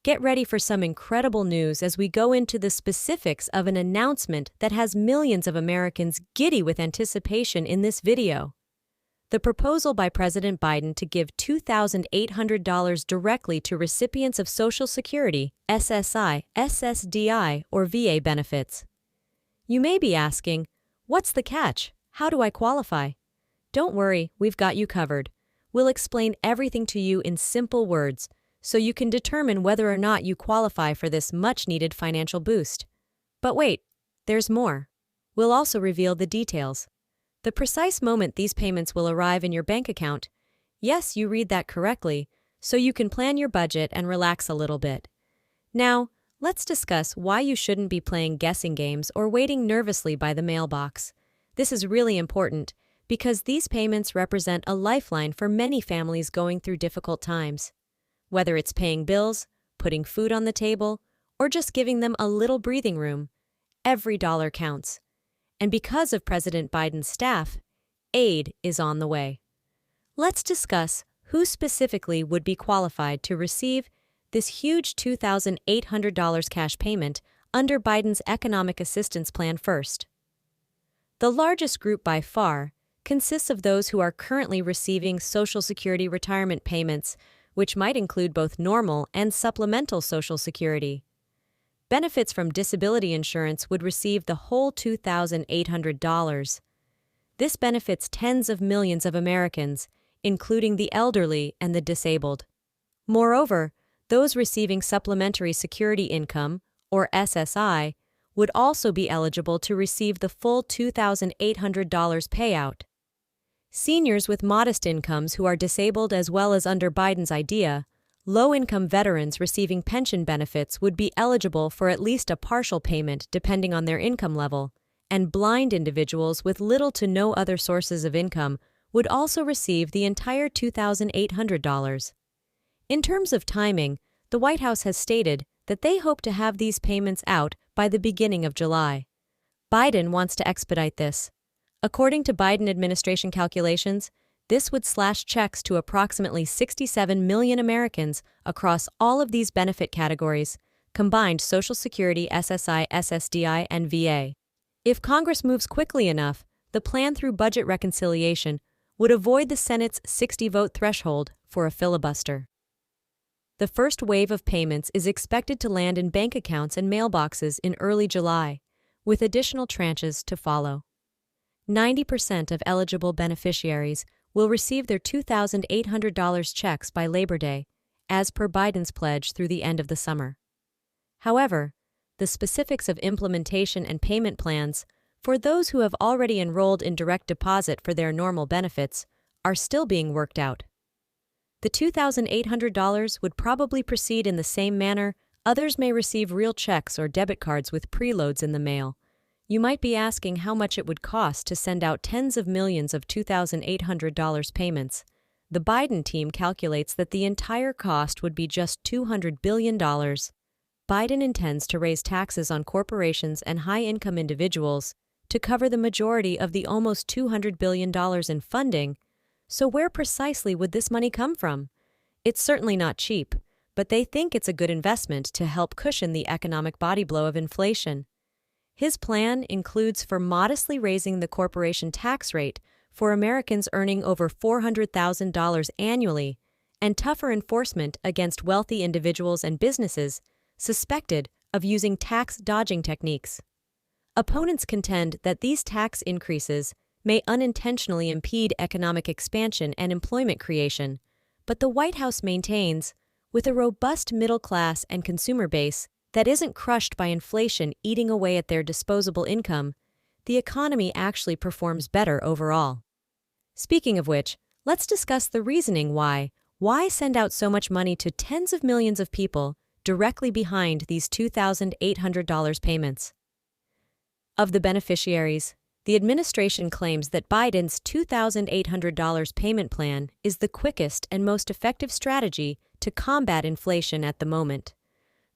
Get ready for some incredible news as we go into the specifics of an announcement that has millions of Americans giddy with anticipation in this video. The proposal by President Biden to give $2,800 directly to recipients of Social Security, SSI, SSDI, or VA benefits. You may be asking, what's the catch? How do I qualify? Don't worry, we've got you covered. We'll explain everything to you in simple words, so you can determine whether or not you qualify for this much-needed financial boost. But wait, there's more. We'll also reveal the details. The precise moment these payments will arrive in your bank account. Yes, you read that correctly, so you can plan your budget and relax a little bit. Now, let's discuss why you shouldn't be playing guessing games or waiting nervously by the mailbox. This is really important because these payments represent a lifeline for many families going through difficult times. Whether it's paying bills, putting food on the table, or just giving them a little breathing room, every dollar counts. And because of President Biden's staff, aid is on the way. Let's discuss who specifically would be qualified to receive this huge $2,800 cash payment under Biden's economic assistance plan first. The largest group by far consists of those who are currently receiving Social Security retirement payments, which might include both normal and supplemental Social Security. Benefits from disability insurance would receive the whole $2,800. This benefits tens of millions of Americans, including the elderly and the disabled. Moreover, those receiving Supplementary Security Income, or SSI, would also be eligible to receive the full $2,800 payout. Seniors with modest incomes who are disabled as well as under Biden's idea, low-income veterans receiving pension benefits would be eligible for at least a partial payment depending on their income level, and blind individuals with little to no other sources of income would also receive the entire $2,800. In terms of timing, the White House has stated that they hope to have these payments out by the beginning of July. Biden wants to expedite this. According to Biden administration calculations, this would slash checks to approximately 67 million Americans across all of these benefit categories, combined Social Security, SSI, SSDI, and VA. If Congress moves quickly enough, the plan through budget reconciliation would avoid the Senate's 60-vote threshold for a filibuster. The first wave of payments is expected to land in bank accounts and mailboxes in early July, with additional tranches to follow. 90% of eligible beneficiaries will receive their $2,800 checks by Labor Day, as per Biden's pledge through the end of the summer. However, the specifics of implementation and payment plans for those who have already enrolled in direct deposit for their normal benefits are still being worked out. The $2,800 would probably proceed in the same manner others may receive real checks or debit cards with preloads in the mail. You might be asking how much it would cost to send out tens of millions of $2,800 payments. The Biden team calculates that the entire cost would be just $200 billion. Biden intends to raise taxes on corporations and high-income individuals to cover the majority of the almost $200 billion in funding. So where precisely would this money come from? It's certainly not cheap, but they think it's a good investment to help cushion the economic body blow of inflation. His plan includes for modestly raising the corporation tax rate for Americans earning over $400,000 annually and tougher enforcement against wealthy individuals and businesses suspected of using tax-dodging techniques. Opponents contend that these tax increases may unintentionally impede economic expansion and employment creation, but the White House maintains, with a robust middle class and consumer base that isn't crushed by inflation eating away at their disposable income, the economy actually performs better overall. Speaking of which, let's discuss the reasoning why send out so much money to tens of millions of people directly behind these $2,800 payments. Of the beneficiaries, the administration claims that Biden's $2,800 payment plan is the quickest and most effective strategy to combat inflation at the moment.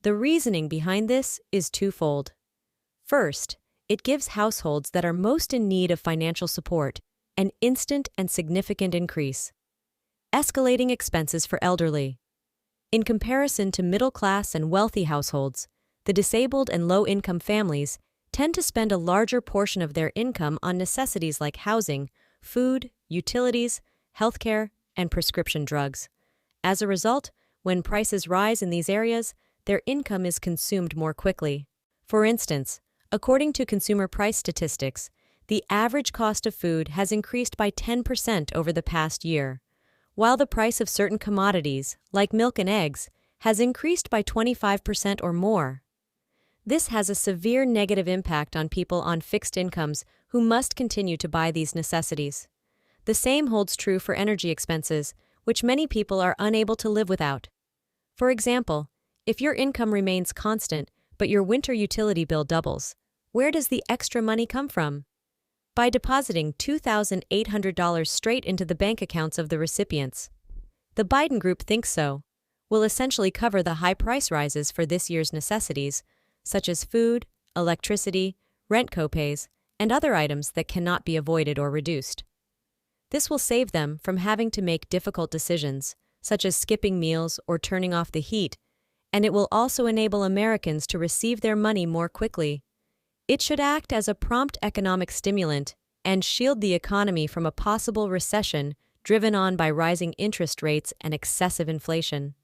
The reasoning behind this is twofold. First, it gives households that are most in need of financial support an instant and significant increase. Escalating expenses for elderly. In comparison to middle-class and wealthy households, the disabled and low-income families tend to spend a larger portion of their income on necessities like housing, food, utilities, healthcare, and prescription drugs. As a result, when prices rise in these areas, their income is consumed more quickly. For instance, according to consumer price statistics, the average cost of food has increased by 10% over the past year, while the price of certain commodities, like milk and eggs, has increased by 25% or more. This has a severe negative impact on people on fixed incomes who must continue to buy these necessities. The same holds true for energy expenses, which many people are unable to live without. For example, if your income remains constant but your winter utility bill doubles, where does the extra money come from? By depositing $2,800 straight into the bank accounts of the recipients. The Biden group thinks so. Will essentially cover the high price rises for this year's necessities, such as food, electricity, rent copays, and other items that cannot be avoided or reduced. This will save them from having to make difficult decisions, such as skipping meals or turning off the heat, and it will also enable Americans to receive their money more quickly. It should act as a prompt economic stimulant and shield the economy from a possible recession driven on by rising interest rates and excessive inflation.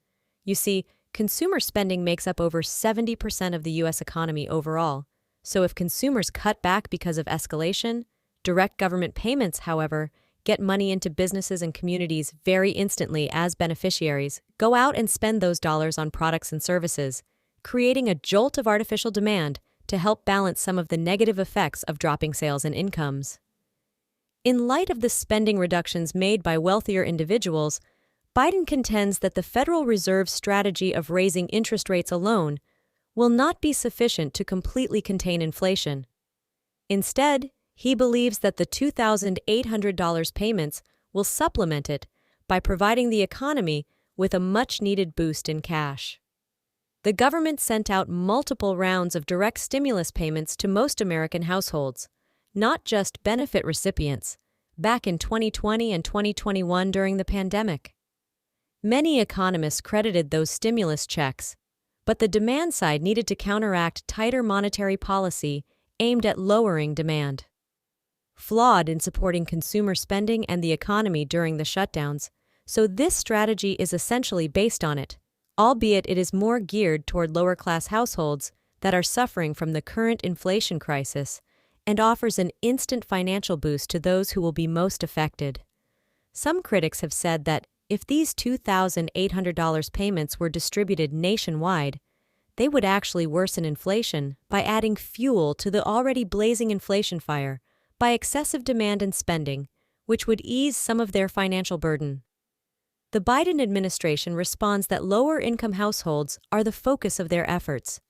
You see, consumer spending makes up over 70% of the U.S. economy overall, so if consumers cut back because of escalation, direct government payments, however, get money into businesses and communities very instantly as beneficiaries go out and spend those dollars on products and services, creating a jolt of artificial demand to help balance some of the negative effects of dropping sales and incomes. In light of the spending reductions made by wealthier individuals, Biden contends that the Federal Reserve's strategy of raising interest rates alone will not be sufficient to completely contain inflation. Instead, he believes that the $2,800 payments will supplement it by providing the economy with a much-needed boost in cash. The government sent out multiple rounds of direct stimulus payments to most American households, not just benefit recipients, back in 2020 and 2021 during the pandemic. Many economists credited those stimulus checks, but the demand side needed to counteract tighter monetary policy aimed at lowering demand. Flawed in supporting consumer spending and the economy during the shutdowns, so this strategy is essentially based on it, albeit it is more geared toward lower-class households that are suffering from the current inflation crisis and offers an instant financial boost to those who will be most affected. Some critics have said that if these $2,800 payments were distributed nationwide, they would actually worsen inflation by adding fuel to the already blazing inflation fire by excessive demand and spending, which would ease some of their financial burden. The Biden administration responds that lower-income households are the focus of their efforts.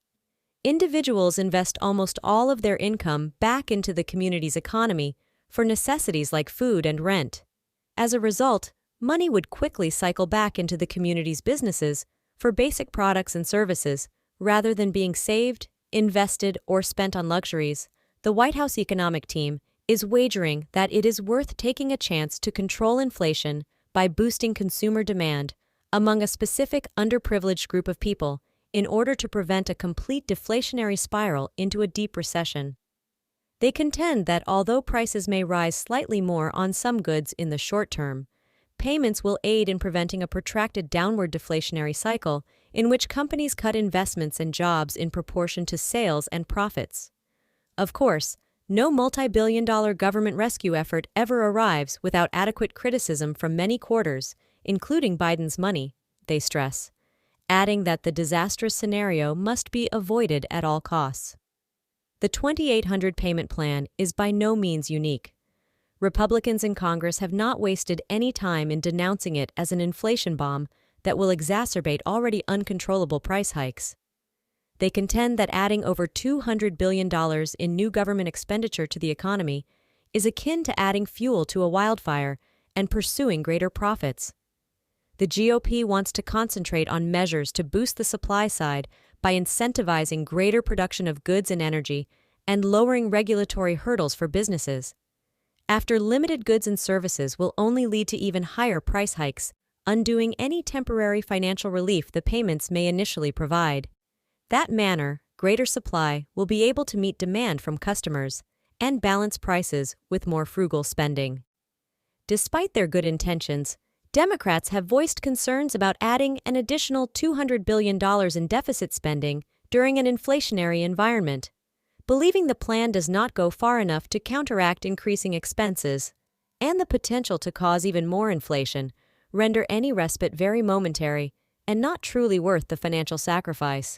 Individuals invest almost all of their income back into the community's economy for necessities like food and rent. As a result, money would quickly cycle back into the community's businesses for basic products and services rather than being saved, invested, or spent on luxuries. The White House economic team is wagering that it is worth taking a chance to control inflation by boosting consumer demand among a specific underprivileged group of people in order to prevent a complete deflationary spiral into a deep recession. They contend that although prices may rise slightly more on some goods in the short term, payments will aid in preventing a protracted downward deflationary cycle in which companies cut investments and jobs in proportion to sales and profits. Of course, no multi-billion-dollar government rescue effort ever arrives without adequate criticism from many quarters, including Biden's money, they stress, adding that the disastrous scenario must be avoided at all costs. The 2,800 payment plan is by no means unique. Republicans in Congress have not wasted any time in denouncing it as an inflation bomb that will exacerbate already uncontrollable price hikes. They contend that adding over $200 billion in new government expenditure to the economy is akin to adding fuel to a wildfire and pursuing greater profits. The GOP wants to concentrate on measures to boost the supply side by incentivizing greater production of goods and energy and lowering regulatory hurdles for businesses. After limited goods and services will only lead to even higher price hikes, undoing any temporary financial relief the payments may initially provide. That manner, greater supply, will be able to meet demand from customers and balance prices with more frugal spending. Despite their good intentions, Democrats have voiced concerns about adding an additional $200 billion in deficit spending during an inflationary environment, believing the plan does not go far enough to counteract increasing expenses, and the potential to cause even more inflation, render any respite very momentary and not truly worth the financial sacrifice.